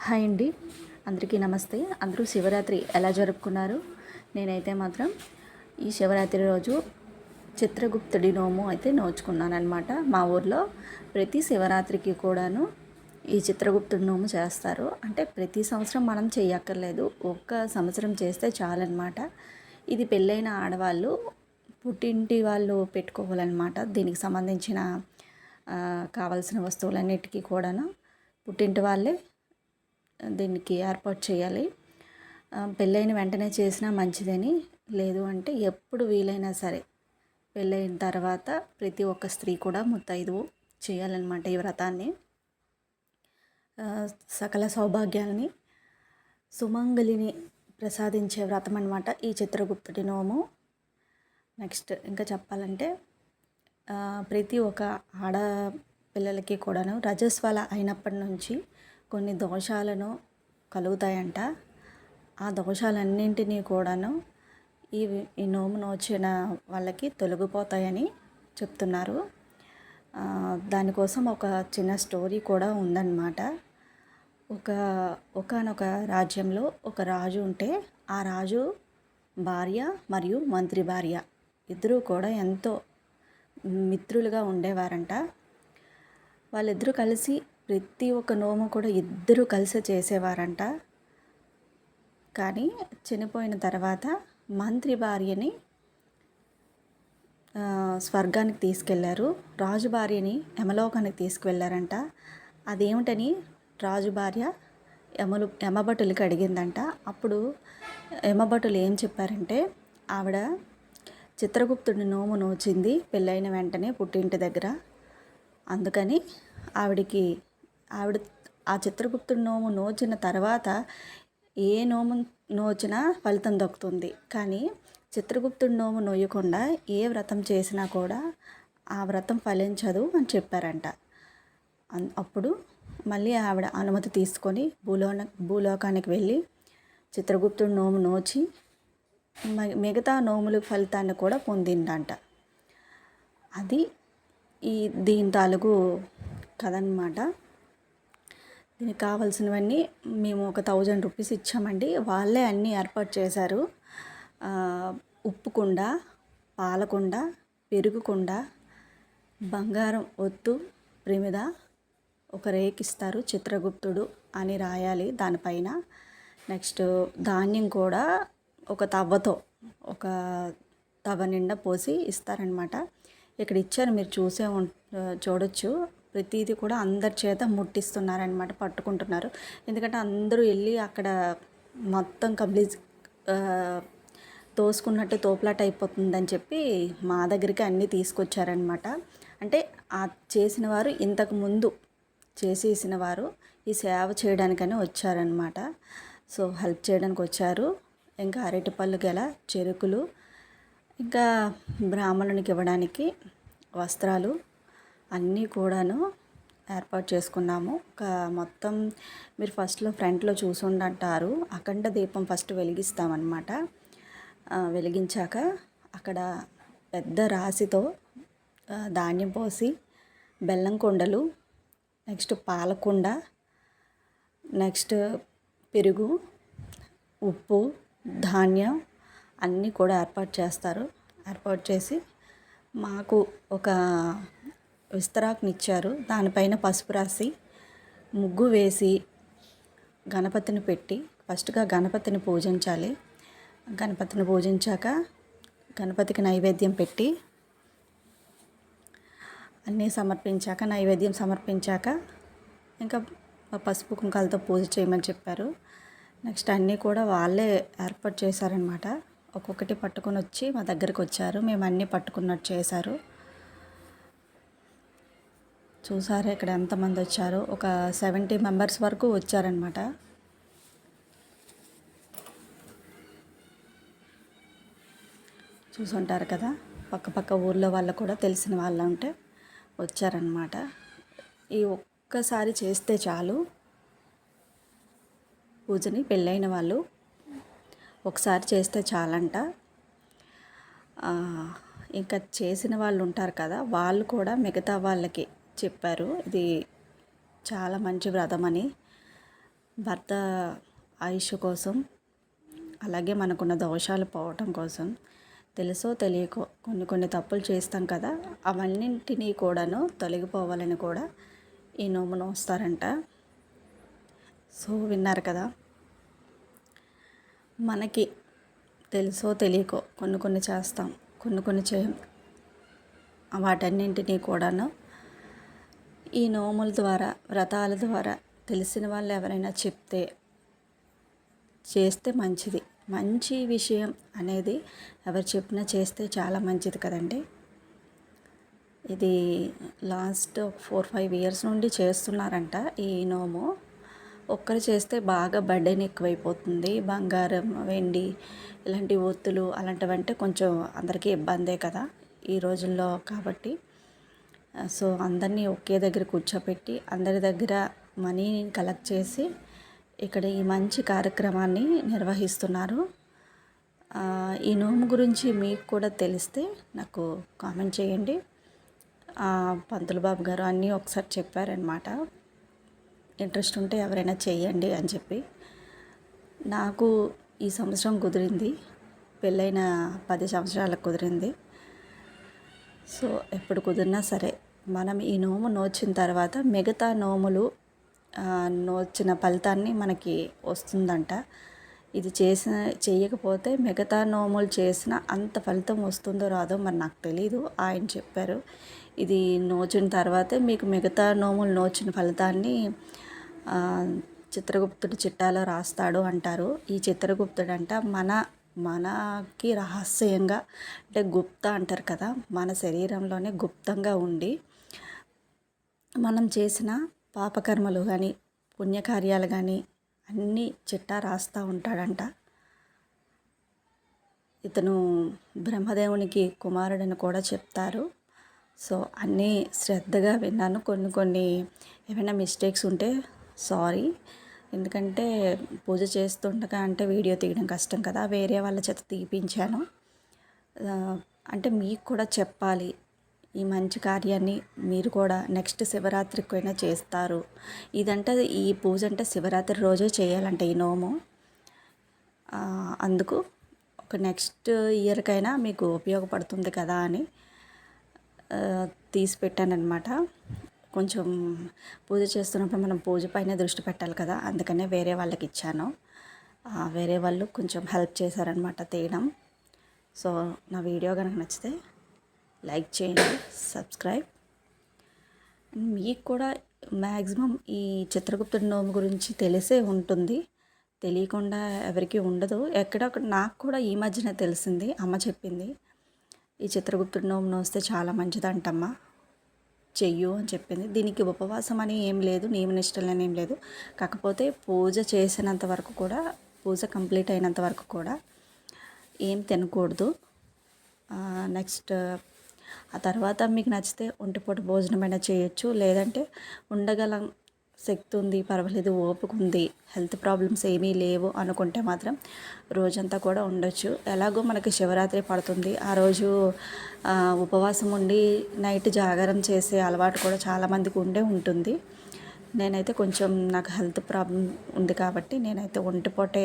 Hi అండి, అందరికీ నమస్తే. అందరూ శివరాత్రి ఎలా జరుపుకున్నారు? నేనైతే మాత్రం ఈ శివరాత్రి రోజు చిత్రగుప్తుడి నోము అయితే నోచుకున్నాను అనమాట. మా ఊర్లో ప్రతి శివరాత్రికి కూడాను ఈ చిత్రగుప్తుడి నోము చేస్తారు. అంటే ప్రతి సంవత్సరం మనం చేయక్కర్లేదు, ఒక్క సంవత్సరం చేస్తే చాలన్నమాట. ఇది పెళ్ళైన ఆడవాళ్ళు పుట్టింటి వాళ్ళు పెట్టుకోవాలన్నమాట. దీనికి సంబంధించిన కావాల్సిన వస్తువులన్నిటికీ కూడాను పుట్టింటి వాళ్ళే దీనికి ఏర్పాటు చేయాలి. పెళ్ళైన వెంటనే చేసినా మంచిదని, లేదు అంటే ఎప్పుడు వీలైనా సరే పెళ్ళైన తర్వాత ప్రతి ఒక్క స్త్రీ కూడా ముత్తైదువు చేయాలన్నమాట ఈ వ్రతాన్ని. సకల సౌభాగ్యాలని సుమంగళిని ప్రసాదించే వ్రతం అనమాట ఈ చిత్రగుప్తుడి నోము. నెక్స్ట్ ఇంకా చెప్పాలంటే ప్రతి ఒక్క ఆడపిల్లలకి కూడాను రజస్వల అయినప్పటి నుంచి కొన్ని దోషాలను కలుగుతాయంట. ఆ దోషాలన్నింటినీ కూడాను ఈ నోము నోచిన వాళ్ళకి తొలగిపోతాయని చెప్తున్నారు. దానికోసం ఒక చిన్న స్టోరీ కూడా ఉందన్నమాట. ఒకానొక రాజ్యంలో ఒక రాజు ఉంటే, ఆ రాజు భార్య మరియు మంత్రి భార్య ఇద్దరూ కూడా ఎంతో మిత్రులుగా ఉండేవారంట. వాళ్ళిద్దరూ కలిసి ప్రతి ఒక్క నోము కూడా ఇద్దరూ కలిసి చేసేవారంట. కానీ చనిపోయిన తర్వాత మంత్రి భార్యని స్వర్గానికి తీసుకెళ్లారు, రాజు భార్యని యమలోకానికి తీసుకువెళ్ళారంట. అదేమిటని రాజు భార్య యమభటులకి అడిగిందంట. అప్పుడు యమభటులు ఏం చెప్పారంటే, ఆవిడ చిత్రగుప్తుడి నోము నోచింది పెళ్ళైన వెంటనే పుట్టింటి దగ్గర, అందుకని ఆవిడ ఆ చిత్రగుప్తుడి నోము నోచిన తర్వాత ఏ నోము నోచినా ఫలితం దక్కుతుంది. కానీ చిత్రగుప్తుడి నోము నోయకుండా ఏ వ్రతం చేసినా కూడా ఆ వ్రతం ఫలించదు అని చెప్పారంట. అప్పుడు మళ్ళీ ఆవిడ అనుమతి తీసుకొని భూలోకానికి వెళ్ళి చిత్రగుప్తుడి నోము నోచి మిగతా నోముల ఫలితాన్ని కూడా పొందిందంట. అది దీని తాలూకు కథ అన్నమాట. దీనికి కావాల్సినవన్నీ మేము ఒక 1000 రూపీస్ ఇచ్చామండి. వాళ్ళే అన్నీ ఏర్పాటు చేశారు. ఉప్పు కుండ, పాలకుండ, పెరుగు కుండ, బంగారం ఒత్తు ప్రమిద, ఒక రేకిస్తారు, చిత్రగుప్తుడు అని రాయాలి దానిపైన. నెక్స్ట్ ధాన్యం కూడా ఒక తవ్వ నిండా పోసి ఇస్తారనమాట. ఇక్కడ ఇచ్చారు, మీరు చూడొచ్చు. ప్రతిదీ కూడా అందరి చేత ముట్టిస్తున్నారనమాట, పట్టుకుంటున్నారు. ఎందుకంటే అందరూ వెళ్ళి అక్కడ మొత్తం కంప్లీట్ తోసుకున్నట్టు తోపులాట అయిపోతుందని చెప్పి మా దగ్గరికి అన్నీ తీసుకొచ్చారనమాట. అంటే ఆ చేసిన వారు ఇంతకు ముందు చేసేసిన వారు ఈ సేవ చేయడానికని వచ్చారనమాట. సో హెల్ప్ చేయడానికి వచ్చారు. ఇంకా అరటిపళ్ళు గెల, చెరుకులు, ఇంకా బ్రాహ్మణునికి ఇవ్వడానికి వస్త్రాలు అన్నీ కూడాను ఏర్పాటు చేసుకున్నాము. మొత్తం మీరు ఫస్ట్లో ఫ్రంట్లో చూసుంటారు, అఖండ దీపం ఫస్ట్ వెలిగిస్తామన్నమాట. వెలిగించాక అక్కడ పెద్ద రాశితో ధాన్యం పోసి, బెల్లం కుండలు, నెక్స్ట్ పాలకుండ, నెక్స్ట్ పెరుగు, ఉప్పు, ధాన్యం అన్నీ కూడా ఏర్పాటు చేస్తారు. ఏర్పాటు చేసి మాకు ఒక విస్తరాకునిచ్చారు. దానిపైన పసుపు రాసి ముగ్గు వేసి గణపతిని పెట్టి ఫస్ట్గా గణపతిని పూజించాలి. గణపతిని పూజించాక గణపతికి నైవేద్యం పెట్టి అన్నీ సమర్పించాక, నైవేద్యం సమర్పించాక ఇంకా పసుపు కుంకాలతో పూజ చేయమని చెప్పారు. నెక్స్ట్ అన్నీ కూడా వాళ్ళే ఏర్పాటు చేశారనమాట. ఒక్కొక్కటి పట్టుకొని వచ్చి మా దగ్గరికి వచ్చారు. మేము అన్నీ పట్టుకున్నట్టు చేశారు. చూసారా ఇక్కడ ఎంతమంది వచ్చారు? ఒక 70 మెంబర్స్ వరకు వచ్చారనమాట. చూసుంటారు కదా, పక్క ఊర్లో వాళ్ళు కూడా తెలిసిన వాళ్ళు ఉంటే వచ్చారనమాట. ఈ ఒక్కసారి చేస్తే చాలు పూజని, పెళ్ళైన వాళ్ళు ఒకసారి చేస్తే చాలంట. ఇంకా చేసిన వాళ్ళు ఉంటారు కదా, వాళ్ళు కూడా మిగతా వాళ్ళకి చెప్పారు ఇది చాలా మంచి వ్రతం అని. భర్త ఆయుష్ కోసం, అలాగే మనకున్న దోషాలు పోవటం కోసం, తెలుసో తెలియకో కొన్ని తప్పులు చేస్తాం కదా, అవన్నింటినీ కూడాను తొలగిపోవాలని కూడా ఈ నోము నోస్తారంట. సో విన్నారు కదా, మనకి తెలుసో తెలియకో కొన్ని చేస్తాం, కొన్ని చేయం. వాటన్నింటినీ కూడాను ఈ నోముల ద్వారా, వ్రతాల ద్వారా తెలిసిన వాళ్ళు ఎవరైనా చెప్తే చేస్తే మంచిది. మంచి విషయం అనేది ఎవరు చెప్పినా చేస్తే చాలా మంచిది కదండి. ఇది లాస్ట్ 4-5 ఇయర్స్ నుండి చేస్తున్నారంట ఈ నోము. ఒక్కరు చేస్తే బాగా బర్డెన్ ఎక్కువైపోతుంది. బంగారం, వెండి ఇలాంటి ఒత్తులు అలాంటివంటే కొంచెం అందరికీ ఇబ్బందే కదా ఈ రోజుల్లో. కాబట్టి సో అందరినీ ఒకే దగ్గర కూర్చోపెట్టి అందరి దగ్గర మనీని కలెక్ట్ చేసి ఇక్కడ ఈ మంచి కార్యక్రమాన్ని నిర్వహిస్తున్నారు. ఈ నోము గురించి మీకు కూడా తెలిస్తే నాకు కామెంట్ చేయండి. పంతులు బాబు గారు అన్నీ ఒకసారి చెప్పారనమాట. ఇంట్రెస్ట్ ఉంటే ఎవరైనా చేయండి అని చెప్పి. నాకు ఈ సంవత్సరం కుదిరింది, పెళ్ళైన 10 సంవత్సరాలకు కుదిరింది. సో ఎప్పుడు కుదిరినా సరే మనం ఈ నోము నోచిన తర్వాత మిగతా నోములు నోచిన ఫలితాన్ని మనకి వస్తుందంట. ఇది చేయకపోతే మిగతా నోములు చేసిన అంత ఫలితం వస్తుందో రాదో మరి నాకు తెలీదు, ఆయన చెప్పారు. ఇది నోచిన తర్వాతే మీకు మిగతా నోములు నోచిన ఫలితాన్ని చిత్రగుప్తుడి చిట్టాలో రాస్తాడు అంటారు. ఈ చిత్రగుప్తుడంట మనకి రహస్యంగా, అంటే గుప్త అంటారు కదా, మన శరీరంలోనే గుప్తంగా ఉండి మనం చేసిన పాపకర్మలు కానీ పుణ్యకార్యాలు కానీ అన్నీ చిట్టా రాస్తూ ఉంటాడంట. ఇతను బ్రహ్మదేవునికి కుమారుడని కూడా చెప్తారు. సో అన్నీ శ్రద్ధగా విన్నాను. కొన్ని ఏమైనా మిస్టేక్స్ ఉంటే సారీ, ఎందుకంటే పూజ చేస్తుండగా అంటే వీడియో తీయడం కష్టం కదా, వేరే వాళ్ళ చేత తీపించాను. అంటే మీకు కూడా చెప్పాలి, ఈ మంచి కార్యాన్ని మీరు కూడా నెక్స్ట్ శివరాత్రికైనా చేస్తారు. ఇదంటే ఈ పూజ అంటే శివరాత్రి రోజే చేయాలంట ఈ నోము. అందుకు ఒక నెక్స్ట్ ఇయర్కైనా మీకు ఉపయోగపడుతుంది కదా అని తీసి పెట్టానన్నమాట. కొంచెం పూజ చేస్తున్నప్పుడు మనం పూజ పైన దృష్టి పెట్టాలి కదా, అందుకనే వేరే వాళ్ళకి ఇచ్చాను. వేరే వాళ్ళు కొంచెం హెల్ప్ చేశారనమాట తీయడం. సో నా వీడియో కనుక నచ్చితే లైక్ చేయండి, సబ్స్క్రైబ్. మీకు కూడా మ్యాక్సిమం ఈ చిత్రగుప్తుడి నోము గురించి తెలిసే ఉంటుంది, తెలియకుండా ఎవరికీ ఉండదు. ఎక్కడొక్కడ నాకు కూడా ఈ మధ్యన తెలిసింది, అమ్మ చెప్పింది. ఈ చిత్రగుప్తుడి నోము నోస్తే చాలా మంచిదంటమ్మా, చెయ్యు అని చెప్పింది. దీనికి ఉపవాసం అని ఏం లేదు, నియమనిష్టలని ఏం లేదు. కాకపోతే పూజ చేసినంత వరకు కూడా, పూజ కంప్లీట్ అయినంత వరకు కూడా ఏం తినకూడదు. నెక్స్ట్ ఆ తర్వాత మీకు నచ్చితే ఒంటిపూట భోజనమైనా చేయొచ్చు, లేదంటే ఉండగల శక్తి ఉంది, పర్వాలేదు, ఓపిక ఉంది, హెల్త్ ప్రాబ్లమ్స్ ఏమీ లేవు అనుకుంటే మాత్రం రోజంతా కూడా ఉండొచ్చు. ఎలాగో మనకి శివరాత్రి పడుతుంది, ఆ రోజు ఉపవాసం ఉండి నైట్ జాగారం చేసే అలవాటు కూడా చాలామందికి ఉంటుంది. నేనైతే కొంచెం నాకు హెల్త్ ప్రాబ్లం ఉంది కాబట్టి నేనైతే ఒంటిపూటే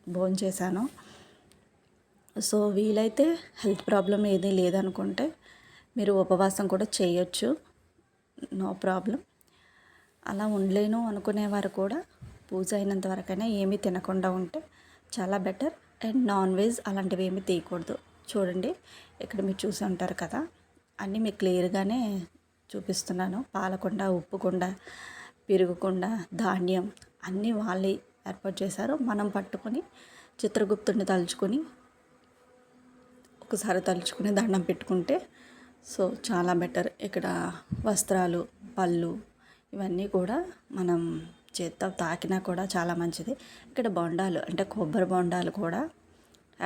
భోజనం చేశాను. సో వీలైతే హెల్త్ ప్రాబ్లం ఏదీ లేదనుకుంటే మీరు ఉపవాసం కూడా చేయొచ్చు, నో ప్రాబ్లం. అలా ఉండలేను అనుకునేవారు కూడా పూజ అయినంత వరకైనా ఏమీ తినకుండా ఉంటే చాలా బెటర్. అండ్ నాన్ వెజ్ అలాంటివి ఏమీ తీయకూడదు. చూడండి ఇక్కడ మీరు చూసి ఉంటారు కదా, అన్నీ మీకు క్లియర్గానే చూపిస్తున్నాను. పాలకొండ, ఉప్పుకొండ, పెరుగుకొండ, ధాన్యం అన్నీ వాళ్ళే ఏర్పాటు చేశారు. మనం పట్టుకొని చిత్రగుప్తుడిని తలుచుకొని ఒకసారి తలుచుకుని దండం పెట్టుకుంటే సో చాలా బెటర్. ఇక్కడ వస్త్రాలు, పళ్ళు ఇవన్నీ కూడా మనం చేత్తో తాకినా కూడా చాలా మంచిది. ఇక్కడ బొండాలు అంటే కొబ్బరి బొండాలు కూడా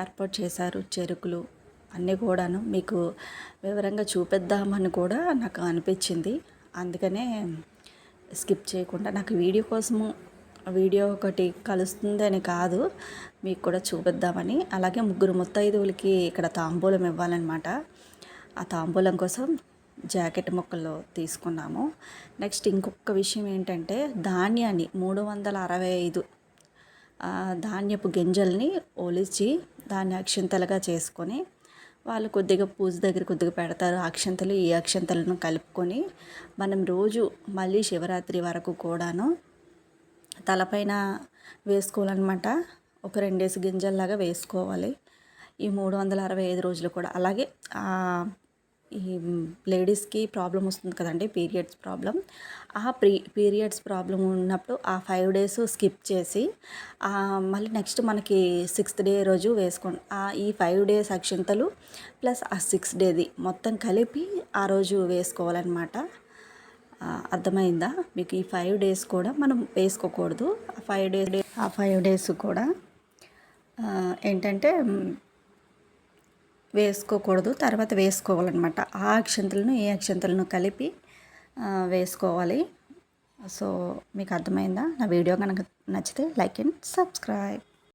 ఏర్పాటు చేశారు, చెరుకులు అన్నీ కూడాను మీకు వివరంగా చూపిద్దామని కూడా నాకు అనిపించింది. అందుకనే స్కిప్ చేయకుండా, నాకు వీడియో ఒకటి కలుస్తుందని కాదు, మీకు కూడా చూపిద్దామని. అలాగే 3 ముత్తైదువులకి ఇక్కడ తాంబూలం ఇవ్వాలన్నమాట. ఆ తాంబూలం కోసం జాకెట్ ముక్కలు తీసుకున్నాము. నెక్స్ట్ ఇంకొక విషయం ఏంటంటే ధాన్యాన్ని 365 ధాన్యపు గింజల్ని ఒలిచి దాన్ని అక్షింతలుగా చేసుకొని వాళ్ళు కొద్దిగా పూజ దగ్గర కొద్దిగా పెడతారు. అక్షంతలు ఈ అక్షంతలను కలుపుకొని మనం రోజు మళ్ళీ శివరాత్రి వరకు కూడాను తలపైన వేసుకోవాలన్నమాట. ఒక 2 గింజల్లాగా వేసుకోవాలి ఈ 365 రోజులు కూడా. అలాగే ఈ లేడీస్కి ప్రాబ్లం వస్తుంది కదండి, పీరియడ్స్ ప్రాబ్లం. పీరియడ్స్ ప్రాబ్లం ఉన్నప్పుడు ఆ 5 డేస్ స్కిప్ చేసి మళ్ళీ నెక్స్ట్ మనకి 6th డే రోజు వేసుకోండి. ఈ 5 డేస్ అక్షింతలు ప్లస్ ఆ 6th డేది మొత్తం కలిపి ఆ రోజు వేసుకోవాలన్నమాట. అర్థమైందా మీకు? ఈ 5 డేస్ కూడా మనం వేసుకోకూడదు. ఆ 5 డేస్ కూడా ఏంటంటే వేసుకోకూడదు, తర్వాత వేసుకోవాలన్నమాట. ఆ అక్షంతలను ఈ అక్షంతలను కలిపి వేసుకోవాలి. సో మీకు అర్థమైందా? నా వీడియో కనుక నచ్చితే లైక్ అండ్ సబ్స్క్రైబ్.